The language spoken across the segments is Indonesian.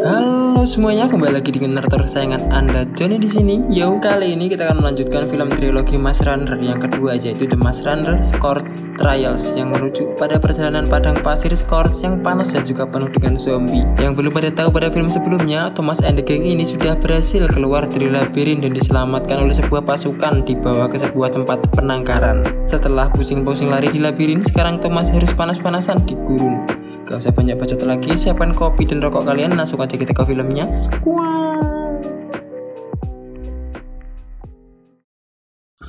Halo semuanya, kembali lagi dengan narator kesayangan Anda, Johnny di sini. Yo, kali ini kita akan melanjutkan film trilogi Maze Runner yang kedua, yaitu The Maze Runner Scorched Trials, yang merujuk pada perjalanan padang pasir Scorched yang panas dan juga penuh dengan zombie. Yang belum pada tahu, pada film sebelumnya, Thomas and the Gang ini sudah berhasil keluar dari labirin dan diselamatkan oleh sebuah pasukan dibawa ke sebuah tempat penangkaran. Setelah pusing-pusing lari di labirin, sekarang Thomas harus panas-panasan di gurun. Gak usah banyak bacot lagi, siapkan kopi dan rokok kalian, langsung aja kita ke filmnya. Squad.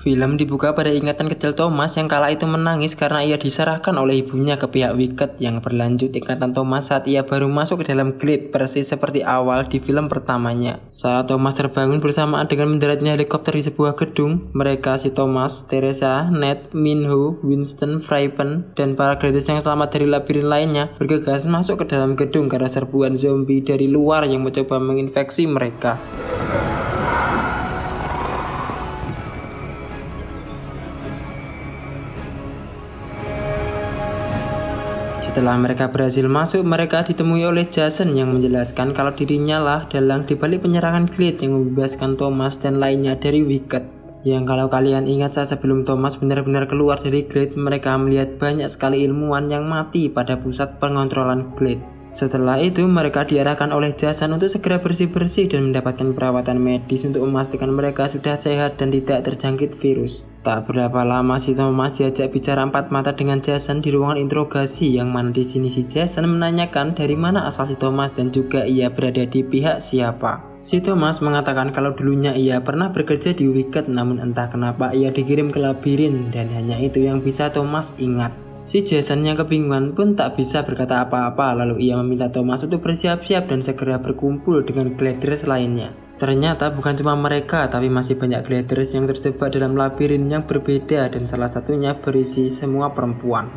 Film dibuka pada ingatan kecil Thomas yang kala itu menangis karena ia diserahkan oleh ibunya ke pihak Wicked, yang berlanjut ingatan Thomas saat ia baru masuk ke dalam Glade, persis seperti awal di film pertamanya. Saat Thomas terbangun bersamaan dengan mendaratnya helikopter di sebuah gedung, mereka si Thomas, Teresa, Ned, Minho, Winston, Freypen, dan para gladiators yang selamat dari labirin lainnya bergegas masuk ke dalam gedung karena serbuan zombie dari luar yang mencoba menginfeksi mereka. Setelah mereka berhasil masuk, mereka ditemui oleh Jason yang menjelaskan kalau dirinya lah dalang dibalik penyerangan Glade yang membebaskan Thomas dan lainnya dari Wicked. Yang kalau kalian ingat, saat sebelum Thomas benar-benar keluar dari Glade, mereka melihat banyak sekali ilmuwan yang mati pada pusat pengontrolan Glade. Setelah itu, mereka diarahkan oleh Jason untuk segera bersih-bersih dan mendapatkan perawatan medis untuk memastikan mereka sudah sehat dan tidak terjangkit virus. Tak berapa lama si Thomas diajak bicara empat mata dengan Jason di ruangan interogasi, yang mana di sini si Jason menanyakan dari mana asal si Thomas dan juga ia berada di pihak siapa. Si Thomas mengatakan kalau dulunya ia pernah bekerja di Wicked, namun entah kenapa ia dikirim ke labirin dan hanya itu yang bisa Thomas ingat. Si Jason yang kebingungan pun tak bisa berkata apa-apa, lalu ia meminta Thomas untuk bersiap-siap dan segera berkumpul dengan gladiators lainnya. Ternyata bukan cuma mereka, tapi masih banyak gladiators yang terjebak dalam labirin yang berbeda dan salah satunya berisi semua perempuan.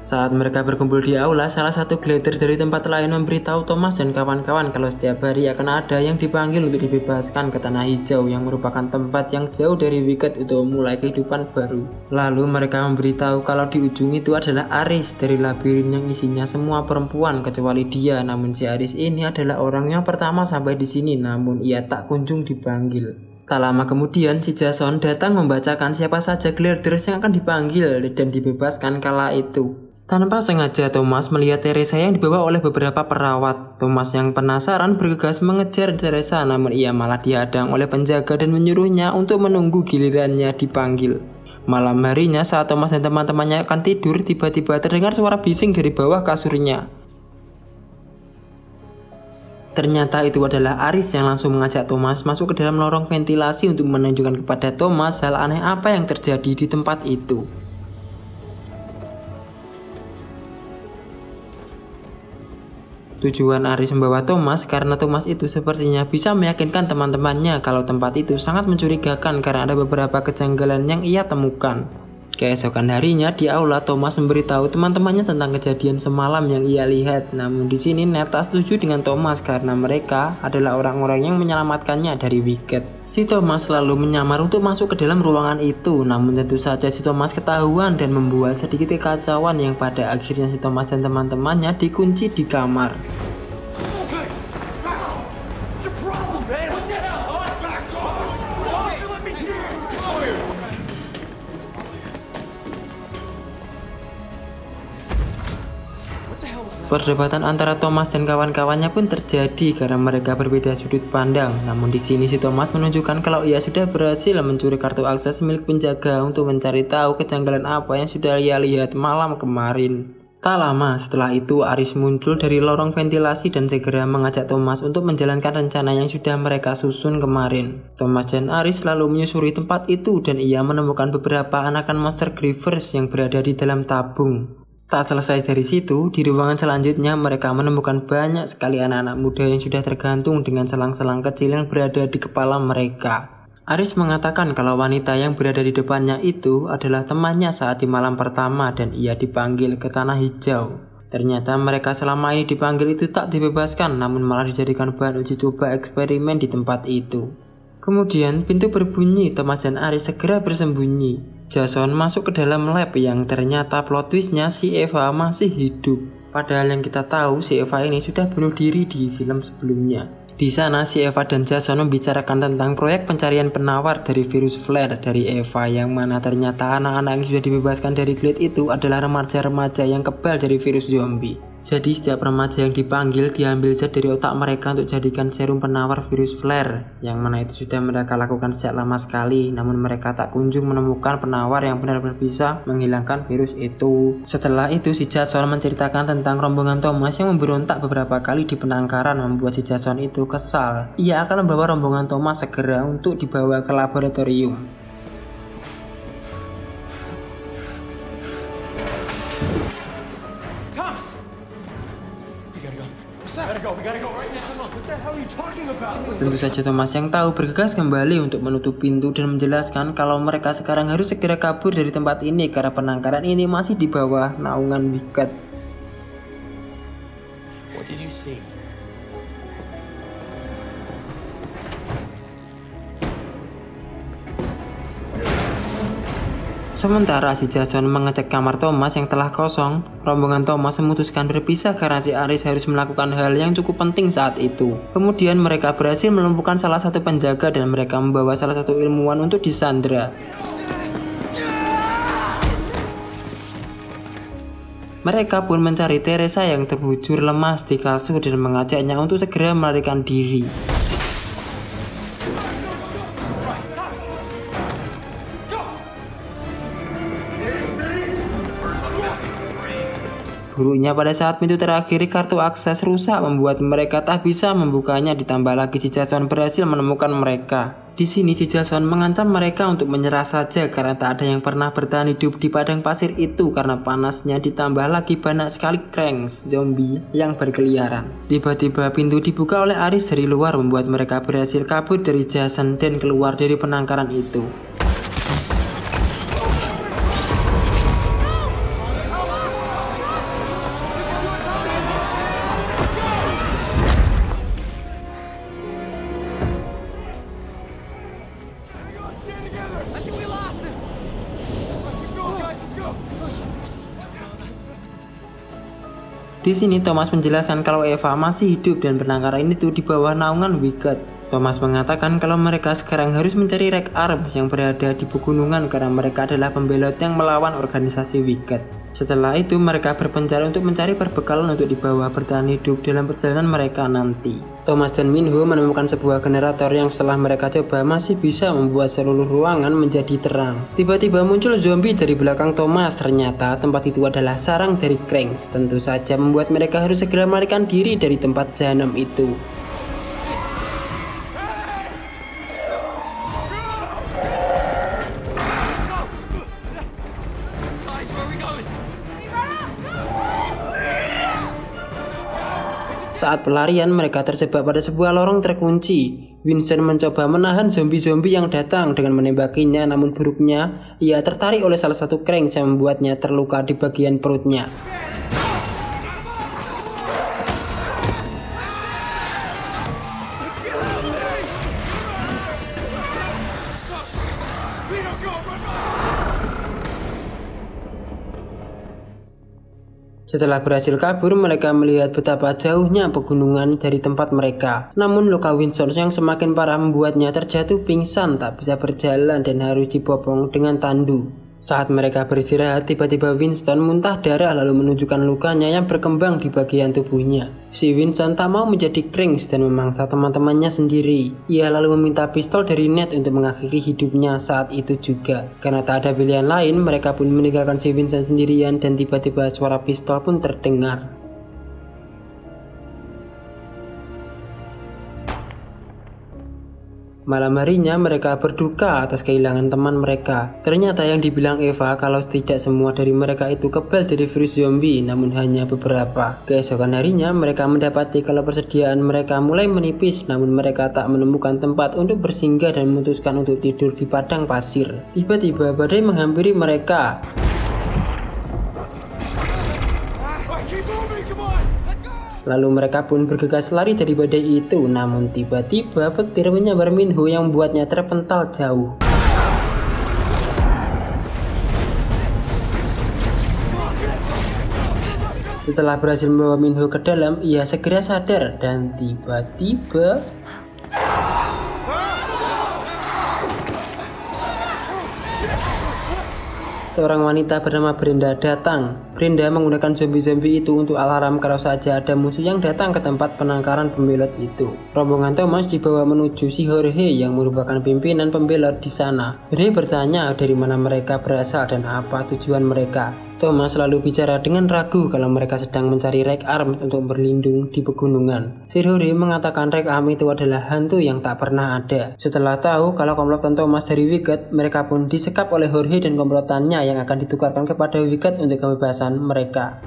Saat mereka berkumpul di aula, salah satu gladiator dari tempat lain memberitahu Thomas dan kawan-kawan kalau setiap hari akan ada yang dipanggil untuk dibebaskan ke Tanah Hijau, yang merupakan tempat yang jauh dari Wicked untuk memulai kehidupan baru. Lalu mereka memberitahu kalau di ujung itu adalah Aris dari labirin yang isinya semua perempuan kecuali dia, namun si Aris ini adalah orang yang pertama sampai di sini, namun ia tak kunjung dipanggil. Tak lama kemudian, si Jason datang membacakan siapa saja gladiators yang akan dipanggil dan dibebaskan kala itu. Tanpa sengaja, Thomas melihat Teresa yang dibawa oleh beberapa perawat. Thomas yang penasaran bergegas mengejar Teresa, namun ia malah dihadang oleh penjaga dan menyuruhnya untuk menunggu gilirannya dipanggil. Malam harinya, saat Thomas dan teman-temannya akan tidur, tiba-tiba terdengar suara bising dari bawah kasurnya. Ternyata itu adalah Aris yang langsung mengajak Thomas masuk ke dalam lorong ventilasi untuk menunjukkan kepada Thomas hal aneh apa yang terjadi di tempat itu. Tujuan Aris membawa Thomas karena Thomas itu sepertinya bisa meyakinkan teman-temannya kalau tempat itu sangat mencurigakan karena ada beberapa kejanggalan yang ia temukan. Keesokan harinya di aula, Thomas memberitahu teman-temannya tentang kejadian semalam yang ia lihat. Namun di sini Ned tak setuju dengan Thomas karena mereka adalah orang-orang yang menyelamatkannya dari Wicked. Si Thomas selalu menyamar untuk masuk ke dalam ruangan itu, namun tentu saja si Thomas ketahuan dan membuat sedikit kekacauan yang pada akhirnya si Thomas dan teman-temannya dikunci di kamar. Perdebatan antara Thomas dan kawan-kawannya pun terjadi karena mereka berbeda sudut pandang. Namun di sini si Thomas menunjukkan kalau ia sudah berhasil mencuri kartu akses milik penjaga untuk mencari tahu kejanggalan apa yang sudah ia lihat malam kemarin. Tak lama setelah itu, Aris muncul dari lorong ventilasi dan segera mengajak Thomas untuk menjalankan rencana yang sudah mereka susun kemarin. Thomas dan Aris lalu menyusuri tempat itu dan ia menemukan beberapa anakan monster Grievers yang berada di dalam tabung. Tak selesai dari situ, di ruangan selanjutnya mereka menemukan banyak sekali anak-anak muda yang sudah tergantung dengan selang-selang kecil yang berada di kepala mereka. Aris mengatakan kalau wanita yang berada di depannya itu adalah temannya saat di malam pertama dan ia dipanggil ke Tanah Hijau. Ternyata mereka selama ini dipanggil itu tak dibebaskan, namun malah dijadikan bahan uji coba eksperimen di tempat itu. Kemudian pintu berbunyi, Thomas dan Aris segera bersembunyi. Jason masuk ke dalam lab yang ternyata plot twistnya si Eva masih hidup. Padahal yang kita tahu si Eva ini sudah bunuh diri di film sebelumnya. Di sana si Eva dan Jason membicarakan tentang proyek pencarian penawar dari virus flare dari Eva, yang mana ternyata anak-anak yang sudah dibebaskan dari Glade itu adalah remaja-remaja yang kebal dari virus zombie. Jadi setiap remaja yang dipanggil diambil zat dari otak mereka untuk jadikan serum penawar virus flare, yang mana itu sudah mereka lakukan sejak lama sekali, namun mereka tak kunjung menemukan penawar yang benar-benar bisa menghilangkan virus itu. Setelah itu si Jason menceritakan tentang rombongan Thomas yang memberontak beberapa kali di penangkaran, membuat si Jason itu kesal. Ia akan membawa rombongan Thomas segera untuk dibawa ke laboratorium. Tentu saja Thomas yang tahu bergegas kembali untuk menutup pintu dan menjelaskan kalau mereka sekarang harus segera kabur dari tempat ini karena penangkaran ini masih di bawah naungan Wicked. What did you see? Sementara si Jason mengecek kamar Thomas yang telah kosong, rombongan Thomas memutuskan berpisah karena si Aris harus melakukan hal yang cukup penting saat itu. Kemudian mereka berhasil melumpuhkan salah satu penjaga dan mereka membawa salah satu ilmuwan untuk disandra. Mereka pun mencari Teresa yang terbujur lemas di kasur dan mengajaknya untuk segera melarikan diri. Buruknya pada saat pintu terakhir kartu akses rusak membuat mereka tak bisa membukanya, ditambah lagi si Jason berhasil menemukan mereka. Di sini si Jason mengancam mereka untuk menyerah saja karena tak ada yang pernah bertahan hidup di padang pasir itu karena panasnya, ditambah lagi banyak sekali cranks zombie yang berkeliaran. Tiba-tiba pintu dibuka oleh Aris dari luar membuat mereka berhasil kabur dari Jason dan keluar dari penangkaran itu. Di sini Thomas menjelaskan kalau Eva masih hidup dan penangkaran itu di bawah naungan Wicked. Thomas mengatakan kalau mereka sekarang harus mencari Red Arms yang berada di pegunungan karena mereka adalah pembelot yang melawan organisasi Wicked. Setelah itu mereka berpencar untuk mencari perbekalan untuk dibawa bertahan hidup dalam perjalanan mereka nanti. Thomas dan Minho menemukan sebuah generator yang setelah mereka coba masih bisa membuat seluruh ruangan menjadi terang. Tiba-tiba muncul zombie dari belakang Thomas. Ternyata tempat itu adalah sarang dari Cranks. Tentu saja membuat mereka harus segera melarikan diri dari tempat jahanam itu. Saat pelarian mereka terjebak pada sebuah lorong terkunci. Vincent mencoba menahan zombie-zombie yang datang dengan menembakinya, namun buruknya ia tertarik oleh salah satu crank yang membuatnya terluka di bagian perutnya. Setelah berhasil kabur, mereka melihat betapa jauhnya pegunungan dari tempat mereka. Namun luka Winston yang semakin parah membuatnya terjatuh pingsan, tak bisa berjalan dan harus dibopong dengan tandu. Saat mereka beristirahat, tiba-tiba Winston muntah darah lalu menunjukkan lukanya yang berkembang di bagian tubuhnya. Si Winston tak mau menjadi Cranks dan memangsa teman-temannya sendiri. Ia lalu meminta pistol dari Ned untuk mengakhiri hidupnya saat itu juga. Karena tak ada pilihan lain, mereka pun meninggalkan si Winston sendirian dan tiba-tiba suara pistol pun terdengar. Malam harinya mereka berduka atas kehilangan teman mereka. Ternyata yang dibilang Eva kalau tidak semua dari mereka itu kebal dari virus zombie, namun hanya beberapa. Keesokan harinya mereka mendapati kalau persediaan mereka mulai menipis, namun mereka tak menemukan tempat untuk bersinggah dan memutuskan untuk tidur di padang pasir. Tiba-tiba badai menghampiri mereka. Lalu mereka pun bergegas lari dari badai itu, namun tiba-tiba petir menyambar Minho yang membuatnya terpental jauh. Setelah berhasil membawa Minho ke dalam, ia segera sadar dan tiba-tiba seorang wanita bernama Brenda datang. Brenda menggunakan zombie-zombie itu untuk alarm kalau saja ada musuh yang datang ke tempat penangkaran pembelot itu. Rombongan Thomas dibawa menuju si Jorge yang merupakan pimpinan pembelot di sana. Jorge bertanya dari mana mereka berasal dan apa tujuan mereka. Thomas selalu bicara dengan ragu kalau mereka sedang mencari Rek Arm untuk berlindung di pegunungan. Si Jorge mengatakan Rek Arm itu adalah hantu yang tak pernah ada. Setelah tahu kalau komplotan Thomas dari Wicked, mereka pun disekap oleh Jorge dan komplotannya yang akan ditukarkan kepada Wicked untuk kebebasan mereka.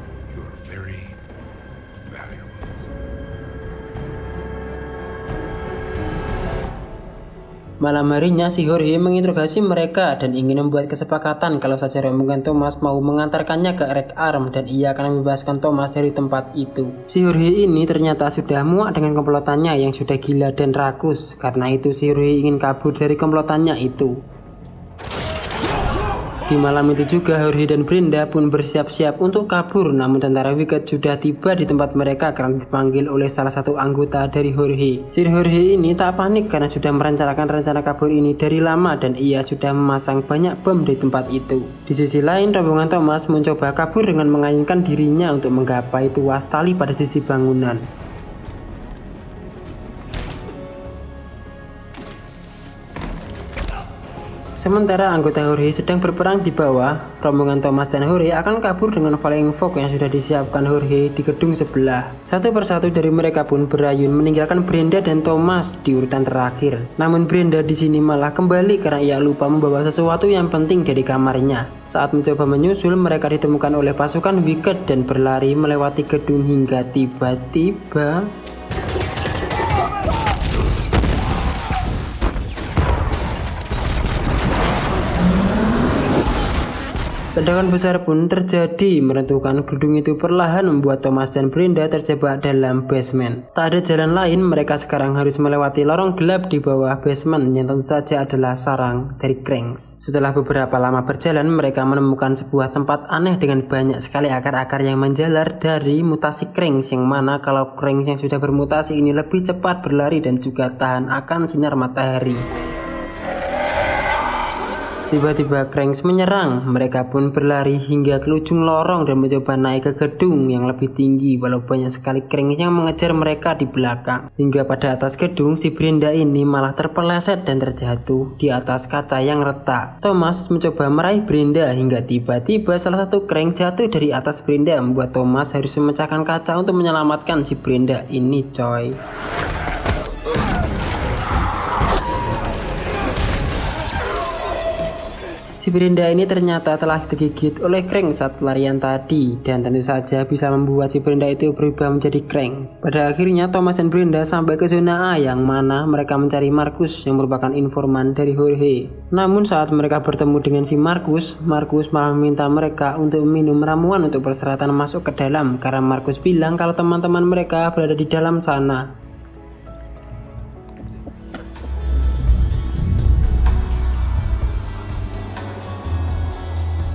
Malam harinya si Jorge menginterogasi mereka dan ingin membuat kesepakatan kalau saja rombongan Thomas mau mengantarkannya ke Rek Arm dan ia akan membebaskan Thomas dari tempat itu. Si Jorge ini ternyata sudah muak dengan komplotannya yang sudah gila dan rakus. Karena itu si Jorge ingin kabur dari komplotannya itu. Di malam itu juga Jorge dan Brenda pun bersiap-siap untuk kabur, namun tentara Wicked sudah tiba di tempat mereka karena dipanggil oleh salah satu anggota dari Jorge. Si Jorge ini tak panik karena sudah merencanakan rencana kabur ini dari lama dan ia sudah memasang banyak bom di tempat itu. Di sisi lain, rombongan Thomas mencoba kabur dengan mengayunkan dirinya untuk menggapai tuas tali pada sisi bangunan. Sementara anggota Jorge sedang berperang di bawah, rombongan Thomas dan Jorge akan kabur dengan flying fox yang sudah disiapkan Jorge di gedung sebelah. Satu persatu dari mereka pun berayun meninggalkan Brenda dan Thomas di urutan terakhir. Namun Brenda di sini malah kembali karena ia lupa membawa sesuatu yang penting dari kamarnya. Saat mencoba menyusul, mereka ditemukan oleh pasukan Wicked dan berlari melewati gedung hingga tiba-tiba ledakan besar pun terjadi, meruntuhkan gedung itu perlahan membuat Thomas dan Brenda terjebak dalam basement. Tak ada jalan lain, mereka sekarang harus melewati lorong gelap di bawah basement yang tentu saja adalah sarang dari Krangks. Setelah beberapa lama berjalan, mereka menemukan sebuah tempat aneh dengan banyak sekali akar-akar yang menjalar dari mutasi Krangks, yang mana kalau Krangks yang sudah bermutasi ini lebih cepat berlari dan juga tahan akan sinar matahari. Tiba-tiba Krangks menyerang, mereka pun berlari hingga ke ujung lorong dan mencoba naik ke gedung yang lebih tinggi walau banyak sekali Krangks yang mengejar mereka di belakang. Hingga pada atas gedung, si Brenda ini malah terpeleset dan terjatuh di atas kaca yang retak. Thomas mencoba meraih Brenda hingga tiba-tiba salah satu Krangks jatuh dari atas Brenda membuat Thomas harus memecahkan kaca untuk menyelamatkan si Brenda ini coy. Si Brenda ini ternyata telah digigit oleh Krangks saat pelarian tadi dan tentu saja bisa membuat si Brenda itu berubah menjadi Krangks. Pada akhirnya Thomas dan Brenda sampai ke zona A yang mana mereka mencari Marcus yang merupakan informan dari Jorge. Namun saat mereka bertemu dengan si Marcus malah meminta mereka untuk minum ramuan untuk persyaratan masuk ke dalam karena Marcus bilang kalau teman-teman mereka berada di dalam sana.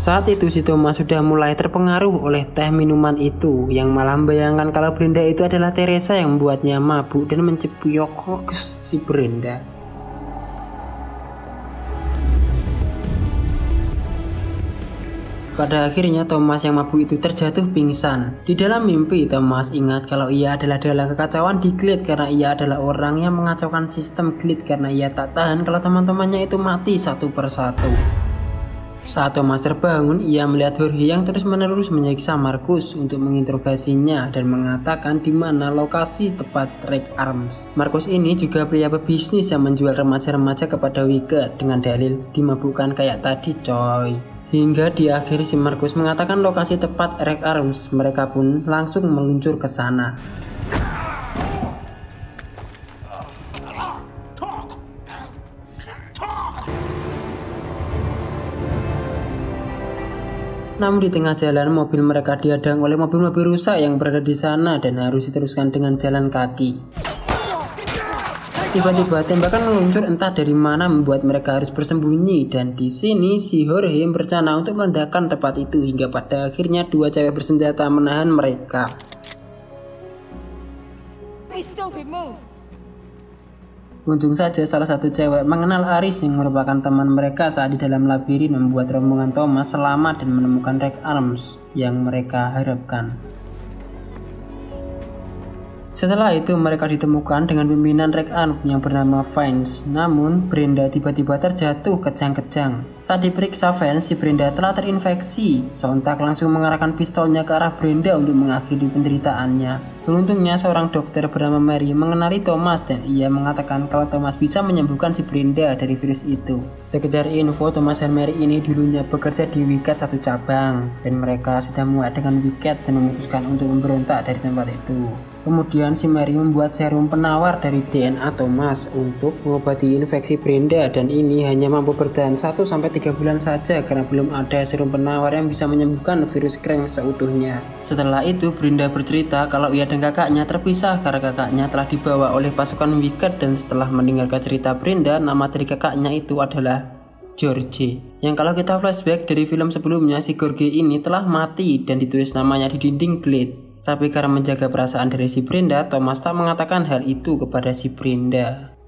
Saat itu si Thomas sudah mulai terpengaruh oleh teh minuman itu yang malah membayangkan kalau Brenda itu adalah Teresa yang membuatnya mabuk dan mencepuyok si Brenda. Pada akhirnya Thomas yang mabuk itu terjatuh pingsan. Di dalam mimpi Thomas ingat kalau ia adalah dalam kekacauan di Glade karena ia adalah orang yang mengacaukan sistem Glade karena ia tak tahan kalau teman-temannya itu mati satu persatu. Saat Thomas terbangun, ia melihat Jorge yang terus-menerus menyiksa Marcus untuk menginterogasinya dan mengatakan di mana lokasi tepat Rake Arms. Marcus ini juga pria pebisnis yang menjual remaja-remaja kepada Wicked dengan dalil dimabukkan kayak tadi coy. Hingga di akhir si Marcus mengatakan lokasi tepat Rake Arms, mereka pun langsung meluncur ke sana. Namun di tengah jalan mobil mereka dihadang oleh mobil-mobil rusak yang berada di sana dan harus diteruskan dengan jalan kaki. Tiba-tiba tembakan meluncur entah dari mana membuat mereka harus bersembunyi, dan di sini si Jorge berencana untuk meledakkan tempat itu hingga pada akhirnya dua cewek bersenjata menahan mereka. Untung saja salah satu cewek mengenal Aris yang merupakan teman mereka saat di dalam labirin membuat rombongan Thomas selamat dan menemukan Rake Arms yang mereka harapkan. Setelah itu mereka ditemukan dengan pimpinan Rake Arms yang bernama Vance. Namun Brenda tiba-tiba terjatuh kejang-kejang. Saat diperiksa Vance, si Brenda telah terinfeksi. Sontak langsung mengarahkan pistolnya ke arah Brenda untuk mengakhiri penderitaannya. Beruntungnya seorang dokter bernama Mary mengenali Thomas dan ia mengatakan kalau Thomas bisa menyembuhkan si Brenda dari virus itu. Sekedar info, Thomas dan Mary ini dulunya bekerja di Wicked satu cabang dan mereka sudah muak dengan Wicked dan memutuskan untuk memberontak dari tempat itu. Kemudian si Mary membuat serum penawar dari DNA Thomas untuk mengobati infeksi Brenda, dan ini hanya mampu bertahan 1-3 bulan saja karena belum ada serum penawar yang bisa menyembuhkan virus Krang seutuhnya. Setelah itu Brenda bercerita kalau ia dan kakaknya terpisah karena kakaknya telah dibawa oleh pasukan Wicked, dan setelah mendengarkan cerita Brenda, nama dari kakaknya itu adalah George. Yang kalau kita flashback dari film sebelumnya, si George ini telah mati dan ditulis namanya di dinding Glade. Tapi karena menjaga perasaan dari si Brenda, Thomas tak mengatakan hal itu kepada si Brenda.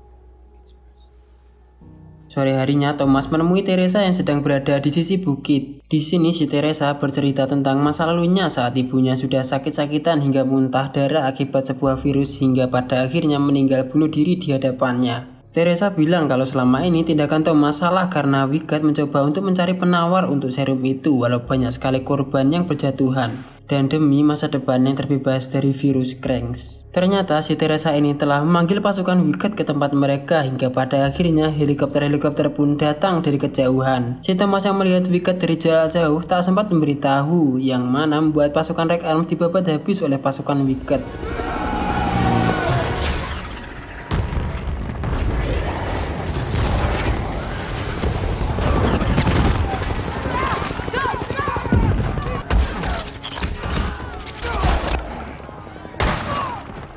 Sore harinya Thomas menemui Teresa yang sedang berada di sisi bukit. Di sini si Teresa bercerita tentang masa lalunya saat ibunya sudah sakit-sakitan hingga muntah darah akibat sebuah virus hingga pada akhirnya meninggal bunuh diri di hadapannya. Teresa bilang kalau selama ini tindakan Thomas salah karena Wicked mencoba untuk mencari penawar untuk serum itu walau banyak sekali korban yang berjatuhan. Dan demi masa depan yang terbebas dari virus Krang. Ternyata si Teresa ini telah memanggil pasukan Wicked ke tempat mereka hingga pada akhirnya helikopter pun datang dari kejauhan. Si Thomas yang melihat Wicked dari jarak jauh tak sempat memberitahu, yang mana membuat pasukan Rake Arms dibabat habis oleh pasukan Wicked.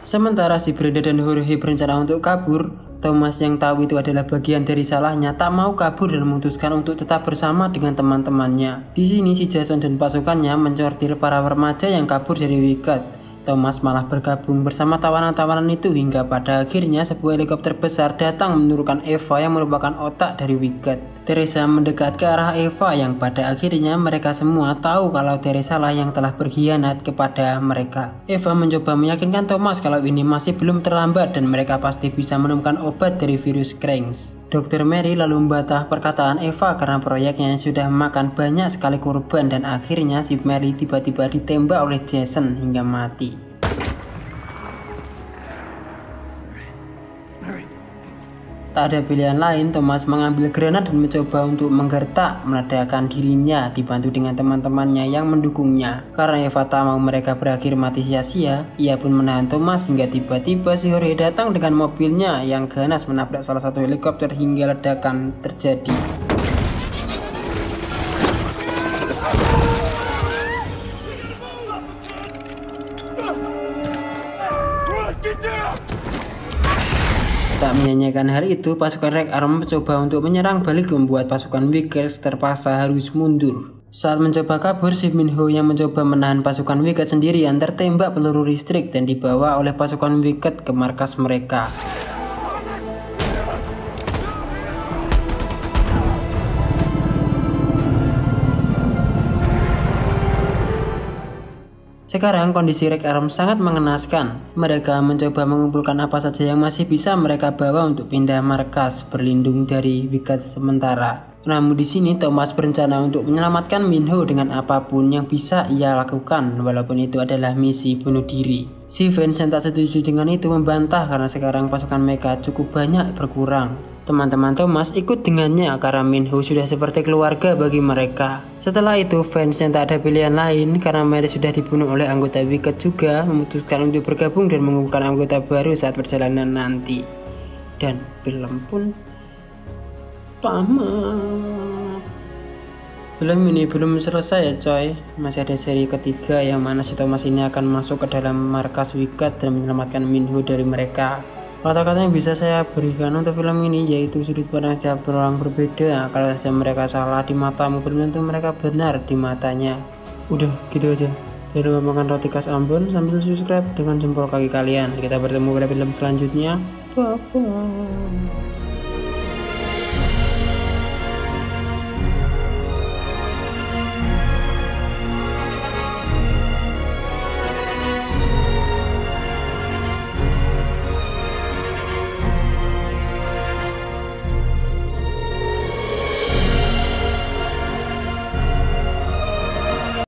Sementara si Brenda dan Jorge berencana untuk kabur, Thomas yang tahu itu adalah bagian dari salahnya tak mau kabur dan memutuskan untuk tetap bersama dengan teman-temannya. Di sini si Jason dan pasukannya mencortir para remaja yang kabur dari Wicked. Thomas malah bergabung bersama tawanan-tawanan itu hingga pada akhirnya sebuah helikopter besar datang menurunkan Eva yang merupakan otak dari Wicked. Teresa mendekat ke arah Eva yang pada akhirnya mereka semua tahu kalau Teresa lah yang telah berkhianat kepada mereka. Eva mencoba meyakinkan Thomas kalau ini masih belum terlambat dan mereka pasti bisa menemukan obat dari virus Krang. Dr. Mary lalu membantah perkataan Eva karena proyeknya sudah memakan banyak sekali korban dan akhirnya si Mary tiba-tiba ditembak oleh Jason hingga mati. Tak ada pilihan lain, Thomas mengambil granat dan mencoba untuk menggertak meledakkan dirinya dibantu dengan teman-temannya yang mendukungnya. Karena Eva tak mau mereka berakhir mati sia-sia, ia pun menahan Thomas hingga tiba-tiba si Jorge datang dengan mobilnya yang ganas menabrak salah satu helikopter hingga ledakan terjadi. Tak menyanyikan hal itu, pasukan Rake Arms mencoba untuk menyerang balik membuat pasukan Wicked terpaksa harus mundur. Saat mencoba kabur, si Minho yang mencoba menahan pasukan Wicked sendirian tertembak peluru listrik dan dibawa oleh pasukan Wicked ke markas mereka. Sekarang kondisi Rake Arms sangat mengenaskan. Mereka mencoba mengumpulkan apa saja yang masih bisa mereka bawa untuk pindah markas berlindung dari Wicked sementara. Namun di sini Thomas berencana untuk menyelamatkan Minho dengan apapun yang bisa ia lakukan, walaupun itu adalah misi bunuh diri. Si Vincent tak setuju dengan itu, membantah karena sekarang pasukan mereka cukup banyak berkurang. Teman-teman Thomas ikut dengannya karena Minho sudah seperti keluarga bagi mereka. Setelah itu Vincent tak ada pilihan lain karena Mary sudah dibunuh oleh anggota Wicked juga, memutuskan untuk bergabung dan mengumpulkan anggota baru saat perjalanan nanti. Dan film pun tamat. Film ini belum selesai ya coy, masih ada seri ketiga yang mana si Thomas ini akan masuk ke dalam markas Wicked dan menyelamatkan Minho dari mereka. Kata-kata yang bisa saya berikan untuk film ini yaitu sudut pandang setiap orang berbeda. Kalau saja mereka salah di matamu, belum tentu mereka benar di matanya. Udah gitu aja. Jangan lupa makan roti khas Ambon sambil subscribe dengan jempol kaki kalian. Kita bertemu pada film selanjutnya. Bye-bye.